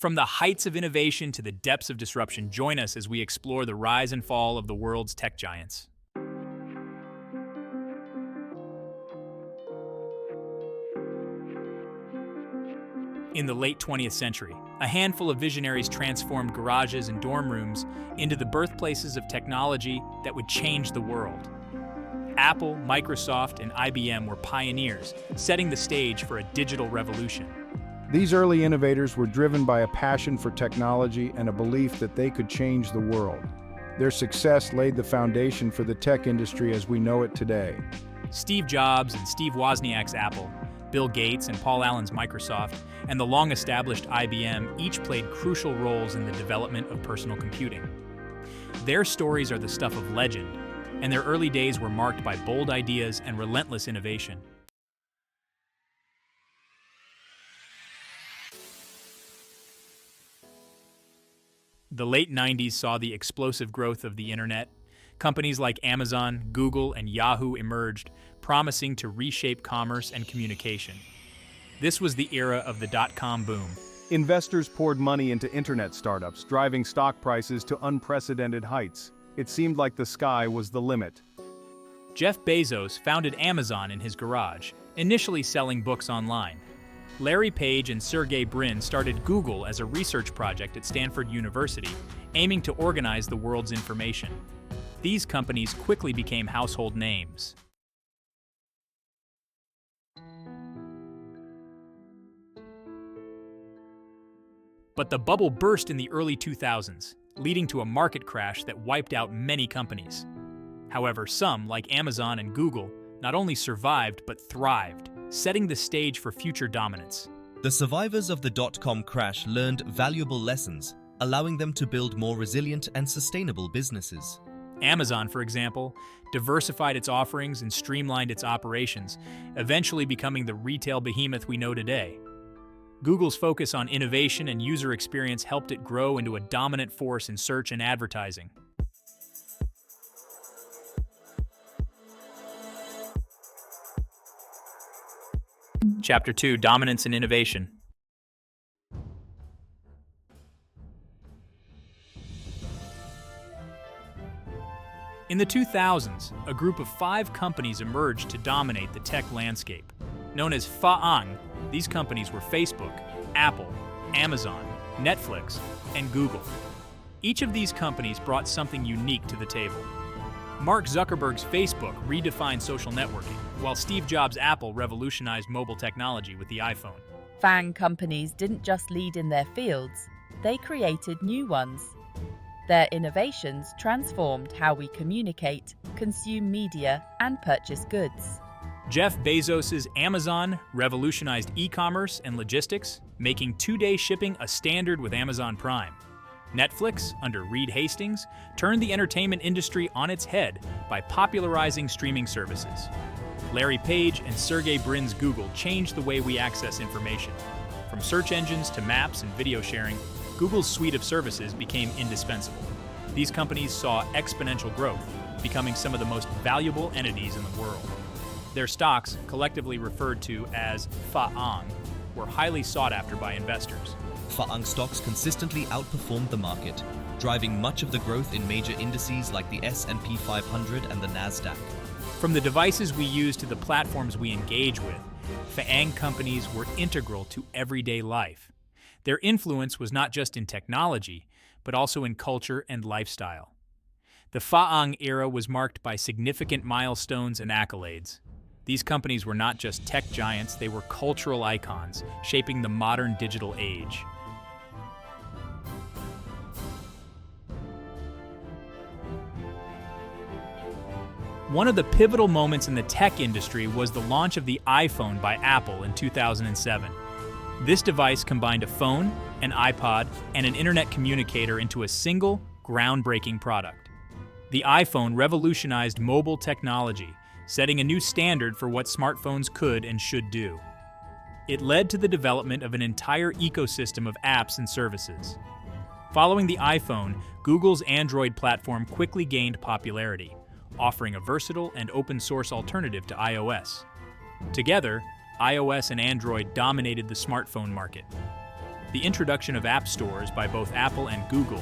From the heights of innovation to the depths of disruption, join us as we explore the rise and fall of the world's tech giants. In the late 20th century, a handful of visionaries transformed garages and dorm rooms into the birthplaces of technology that would change the world. Apple, Microsoft, and IBM were pioneers, setting the stage for a digital revolution. These early innovators were driven by a passion for technology and a belief that they could change the world. Their success laid the foundation for the tech industry as we know it today. Steve Jobs and Steve Wozniak's Apple, Bill Gates and Paul Allen's Microsoft, and the long-established IBM each played crucial roles in the development of personal computing. Their stories are the stuff of legend, and their early days were marked by bold ideas and relentless innovation. The late 90s saw the explosive growth of the internet. Companies like Amazon, Google, and Yahoo emerged, promising to reshape commerce and communication. This was the era of the dot-com boom. Investors poured money into internet startups, driving stock prices to unprecedented heights. It seemed like the sky was the limit. Jeff Bezos founded Amazon in his garage, initially selling books online. Larry Page and Sergey Brin started Google as a research project at Stanford University, aiming to organize the world's information. These companies quickly became household names. But the bubble burst in the early 2000s, leading to a market crash that wiped out many companies. However, some, like Amazon and Google, not only survived but thrived, setting the stage for future dominance. The survivors of the dot-com crash learned valuable lessons, allowing them to build more resilient and sustainable businesses. Amazon, for example, diversified its offerings and streamlined its operations, eventually becoming the retail behemoth we know today. Google's focus on innovation and user experience helped it grow into a dominant force in search and advertising. Chapter 2: Dominance and Innovation. In the 2000s, a group of 5 companies emerged to dominate the tech landscape. Known as FAANG, these companies were Facebook, Apple, Amazon, Netflix, and Google. Each of these companies brought something unique to the table. Mark Zuckerberg's Facebook redefined social networking, while Steve Jobs' Apple revolutionized mobile technology with the iPhone. FAANG companies didn't just lead in their fields, they created new ones. Their innovations transformed how we communicate, consume media, and purchase goods. Jeff Bezos' Amazon revolutionized e-commerce and logistics, making 2-day shipping a standard with Amazon Prime. Netflix, under Reed Hastings, turned the entertainment industry on its head by popularizing streaming services. Larry Page and Sergey Brin's Google changed the way we access information. From search engines to maps and video sharing, Google's suite of services became indispensable. These companies saw exponential growth, becoming some of the most valuable entities in the world. Their stocks, collectively referred to as FAANG, were highly sought after by investors. FAANG stocks consistently outperformed the market, driving much of the growth in major indices like the S&P 500 and the Nasdaq. From the devices we use to the platforms we engage with, FAANG companies were integral to everyday life. Their influence was not just in technology, but also in culture and lifestyle. The FAANG era was marked by significant milestones and accolades. These companies were not just tech giants, they were cultural icons, shaping the modern digital age. One of the pivotal moments in the tech industry was the launch of the iPhone by Apple in 2007. This device combined a phone, an iPod, and an internet communicator into a single, groundbreaking product. The iPhone revolutionized mobile technology, setting a new standard for what smartphones could and should do. It led to the development of an entire ecosystem of apps and services. Following the iPhone, Google's Android platform quickly gained popularity, offering a versatile and open-source alternative to iOS. Together, iOS and Android dominated the smartphone market. The introduction of app stores by both Apple and Google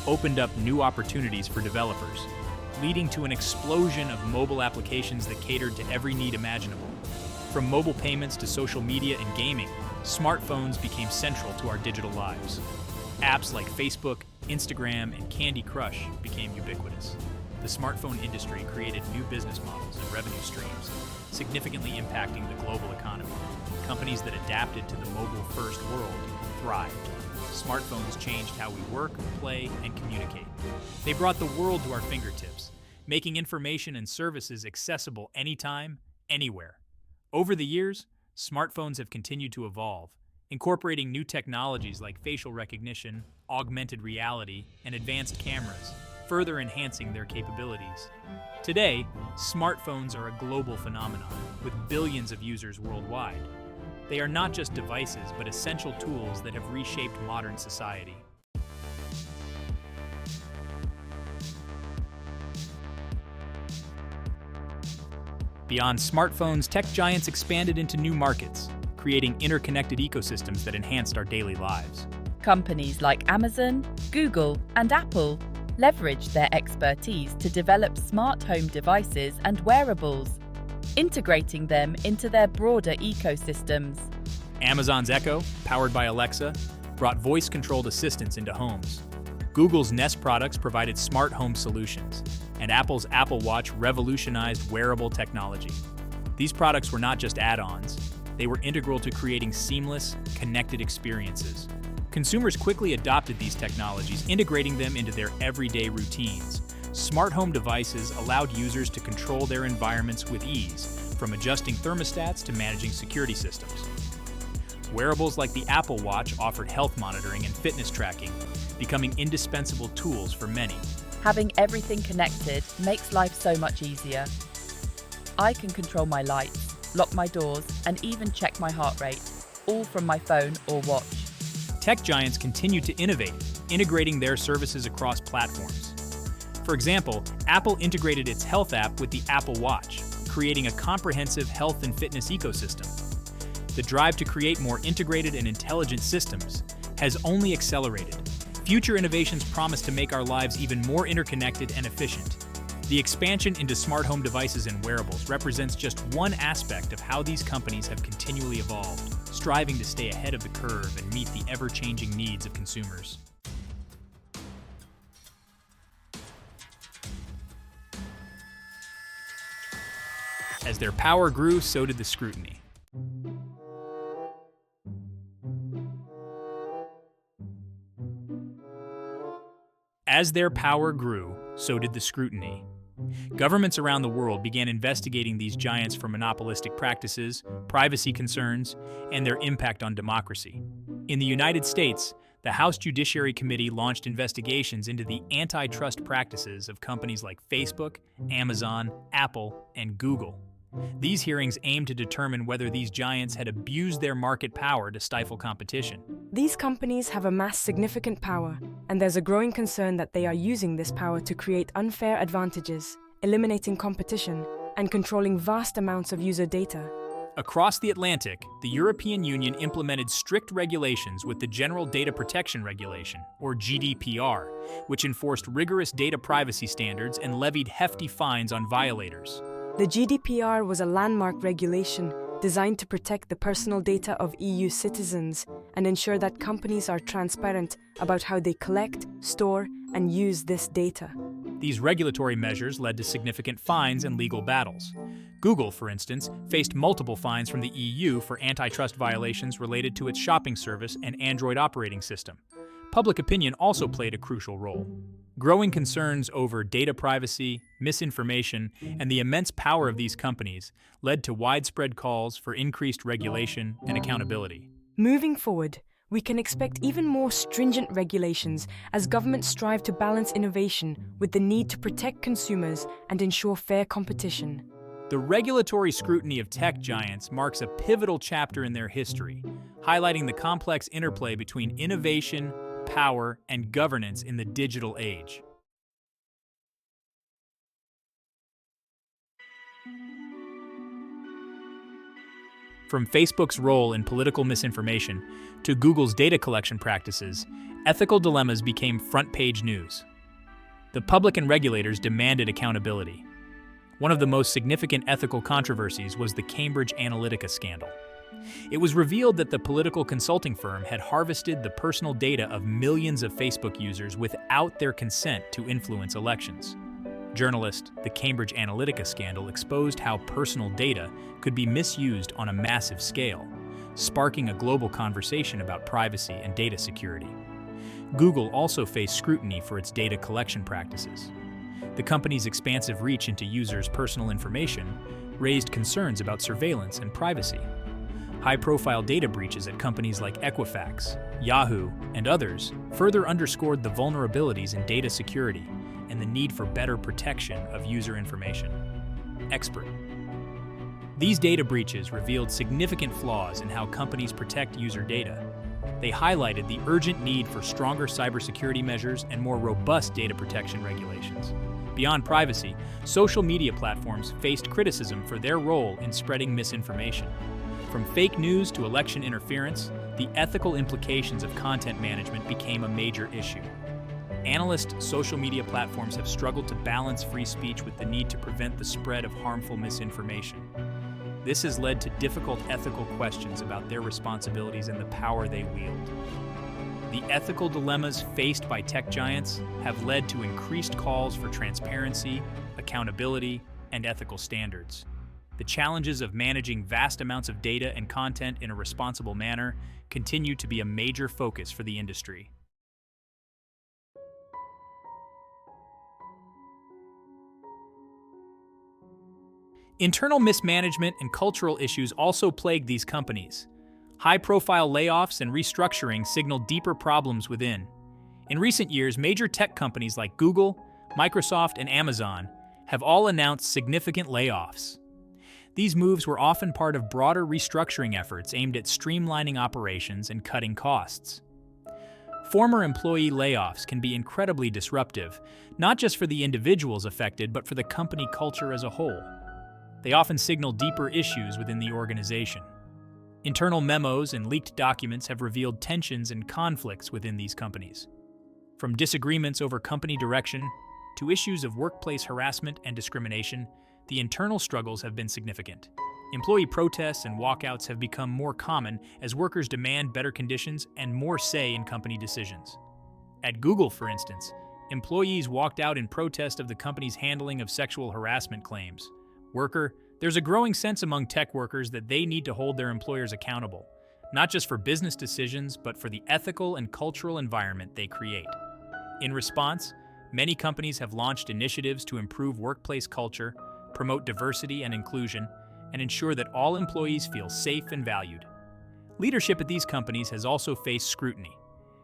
opened up new opportunities for developers, leading to an explosion of mobile applications that catered to every need imaginable. From mobile payments to social media and gaming, smartphones became central to our digital lives. Apps like Facebook, Instagram, and Candy Crush became ubiquitous. The smartphone industry created new business models and revenue streams, significantly impacting the global economy. Companies that adapted to the mobile-first world thrived. Smartphones changed how we work, play, and communicate. They brought the world to our fingertips, making information and services accessible anytime, anywhere. Over the years, smartphones have continued to evolve, incorporating new technologies like facial recognition, augmented reality, and advanced cameras, further enhancing their capabilities. Today, smartphones are a global phenomenon, with billions of users worldwide. They are not just devices, but essential tools that have reshaped modern society. Beyond smartphones, tech giants expanded into new markets, creating interconnected ecosystems that enhanced our daily lives. Companies like Amazon, Google, and Apple leveraged their expertise to develop smart home devices and wearables, integrating them into their broader ecosystems. Amazon's Echo, powered by Alexa, brought voice-controlled assistants into homes. Google's Nest products provided smart home solutions, and Apple's Apple Watch revolutionized wearable technology. These products were not just add-ons, they were integral to creating seamless, connected experiences. Consumers quickly adopted these technologies, integrating them into their everyday routines. Smart home devices allowed users to control their environments with ease, from adjusting thermostats to managing security systems. Wearables like the Apple Watch offered health monitoring and fitness tracking, becoming indispensable tools for many. Having everything connected makes life so much easier. I can control my lights, lock my doors, and even check my heart rate, all from my phone or watch. Tech giants continue to innovate, integrating their services across platforms. For example, Apple integrated its health app with the Apple Watch, creating a comprehensive health and fitness ecosystem. The drive to create more integrated and intelligent systems has only accelerated. Future innovations promise to make our lives even more interconnected and efficient. The expansion into smart home devices and wearables represents just one aspect of how these companies have continually evolved, striving to stay ahead of the curve and meet the ever-changing needs of consumers. As their power grew, so did the scrutiny. As their power grew, so did the scrutiny. Governments around the world began investigating these giants for monopolistic practices, privacy concerns, and their impact on democracy. In the United States, the House Judiciary Committee launched investigations into the antitrust practices of companies like Facebook, Amazon, Apple, and Google. These hearings aimed to determine whether these giants had abused their market power to stifle competition. These companies have amassed significant power, and there's a growing concern that they are using this power to create unfair advantages, eliminating competition, and controlling vast amounts of user data. Across the Atlantic, the European Union implemented strict regulations with the General Data Protection Regulation, or GDPR, which enforced rigorous data privacy standards and levied hefty fines on violators. The GDPR was a landmark regulation designed to protect the personal data of EU citizens and ensure that companies are transparent about how they collect, store, and use this data. These regulatory measures led to significant fines and legal battles. Google, for instance, faced multiple fines from the EU for antitrust violations related to its shopping service and Android operating system. Public opinion also played a crucial role. Growing concerns over data privacy, misinformation, and the immense power of these companies led to widespread calls for increased regulation and accountability. Moving forward, we can expect even more stringent regulations as governments strive to balance innovation with the need to protect consumers and ensure fair competition. The regulatory scrutiny of tech giants marks a pivotal chapter in their history, highlighting the complex interplay between innovation, power, and governance in the digital age. From Facebook's role in political misinformation to Google's data collection practices, ethical dilemmas became front-page news. The public and regulators demanded accountability. One of the most significant ethical controversies was the Cambridge Analytica scandal. It was revealed that the political consulting firm had harvested the personal data of millions of Facebook users without their consent to influence elections. Journalist, the Cambridge Analytica scandal exposed how personal data could be misused on a massive scale, sparking a global conversation about privacy and data security. Google also faced scrutiny for its data collection practices. The company's expansive reach into users' personal information raised concerns about surveillance and privacy. High-profile data breaches at companies like Equifax, Yahoo, and others further underscored the vulnerabilities in data security and the need for better protection of user information. Expert. These data breaches revealed significant flaws in how companies protect user data. They highlighted the urgent need for stronger cybersecurity measures and more robust data protection regulations. Beyond privacy, social media platforms faced criticism for their role in spreading misinformation. From fake news to election interference, the ethical implications of content management became a major issue. Analysts, social media platforms have struggled to balance free speech with the need to prevent the spread of harmful misinformation. This has led to difficult ethical questions about their responsibilities and the power they wield. The ethical dilemmas faced by tech giants have led to increased calls for transparency, accountability, and ethical standards. The challenges of managing vast amounts of data and content in a responsible manner continue to be a major focus for the industry. Internal mismanagement and cultural issues also plague these companies. High-profile layoffs and restructuring signal deeper problems within. In recent years, major tech companies like Google, Microsoft, and Amazon have all announced significant layoffs. These moves were often part of broader restructuring efforts aimed at streamlining operations and cutting costs. Former employee layoffs can be incredibly disruptive, not just for the individuals affected, but for the company culture as a whole. They often signal deeper issues within the organization. Internal memos and leaked documents have revealed tensions and conflicts within these companies. From disagreements over company direction to issues of workplace harassment and discrimination, the internal struggles have been significant. Employee protests and walkouts have become more common as workers demand better conditions and more say in company decisions. At Google, for instance, employees walked out in protest of the company's handling of sexual harassment claims. There's a growing sense among tech workers that they need to hold their employers accountable, not just for business decisions, but for the ethical and cultural environment they create. In response, many companies have launched initiatives to improve workplace culture, promote diversity and inclusion, and ensure that all employees feel safe and valued. Leadership at these companies has also faced scrutiny.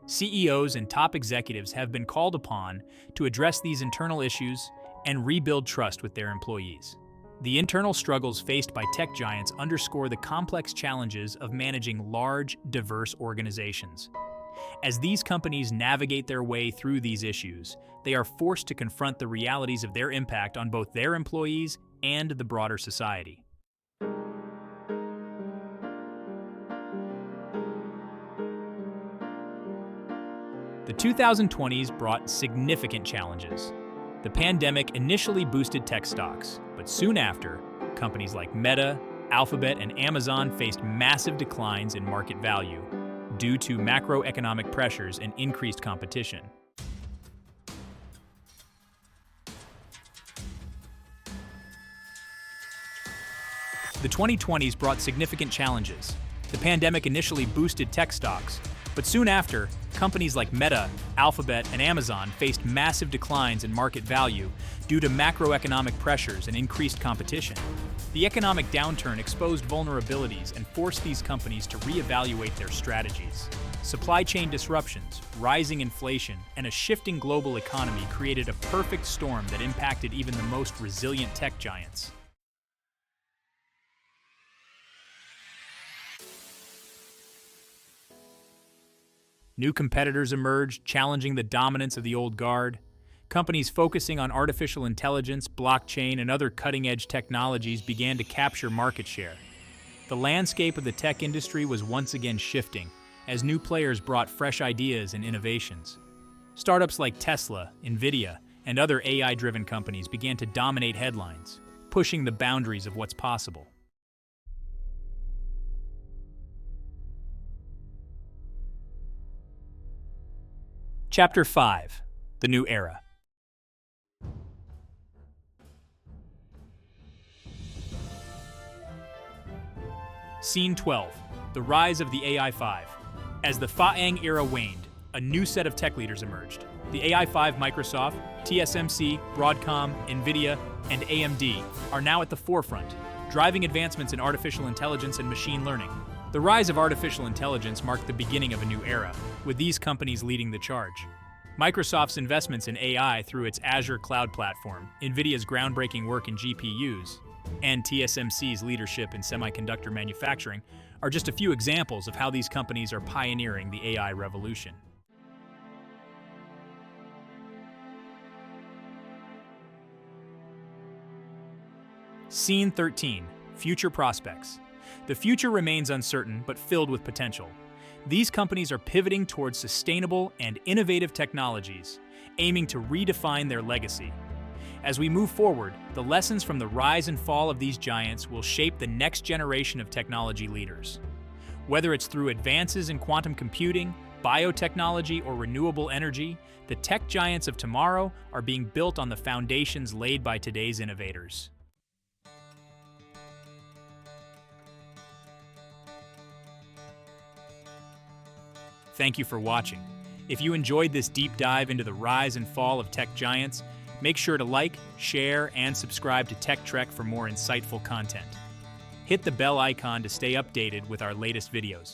CEOs and top executives have been called upon to address these internal issues and rebuild trust with their employees. The internal struggles faced by tech giants underscore the complex challenges of managing large, diverse organizations. As these companies navigate their way through these issues, they are forced to confront the realities of their impact on both their employees and the broader society. The 2020s brought significant challenges. The pandemic initially boosted tech stocks, but soon after, companies like Meta, Alphabet, and Amazon faced massive declines in market value due to macroeconomic pressures and increased competition. The 2020s brought significant challenges. The pandemic initially boosted tech stocks, but soon after, companies like Meta, Alphabet, and Amazon faced massive declines in market value due to macroeconomic pressures and increased competition. The economic downturn exposed vulnerabilities and forced these companies to reevaluate their strategies. Supply chain disruptions, rising inflation, and a shifting global economy created a perfect storm that impacted even the most resilient tech giants. New competitors emerged, challenging the dominance of the old guard. Companies focusing on artificial intelligence, blockchain, and other cutting-edge technologies began to capture market share. The landscape of the tech industry was once again shifting as new players brought fresh ideas and innovations. Startups like Tesla, Nvidia, and other AI-driven companies began to dominate headlines, pushing the boundaries of what's possible. Chapter 5: The New Era. Scene 12: The Rise of the AI-5. As the FAANG era waned, a new set of tech leaders emerged. The AI-5 Microsoft, TSMC, Broadcom, Nvidia, and AMD are now at the forefront, driving advancements in artificial intelligence and machine learning. The rise of artificial intelligence marked the beginning of a new era, with these companies leading the charge. Microsoft's investments in AI through its Azure cloud platform, Nvidia's groundbreaking work in GPUs, and TSMC's leadership in semiconductor manufacturing are just a few examples of how these companies are pioneering the AI revolution. Scene 13: Future Prospects. The future remains uncertain but filled with potential. These companies are pivoting towards sustainable and innovative technologies, aiming to redefine their legacy. As we move forward, the lessons from the rise and fall of these giants will shape the next generation of technology leaders. Whether it's through advances in quantum computing, biotechnology, or renewable energy, the tech giants of tomorrow are being built on the foundations laid by today's innovators. Thank you for watching. If you enjoyed this deep dive into the rise and fall of tech giants, make sure to like, share, and subscribe to Tech Trek for more insightful content. Hit the bell icon to stay updated with our latest videos.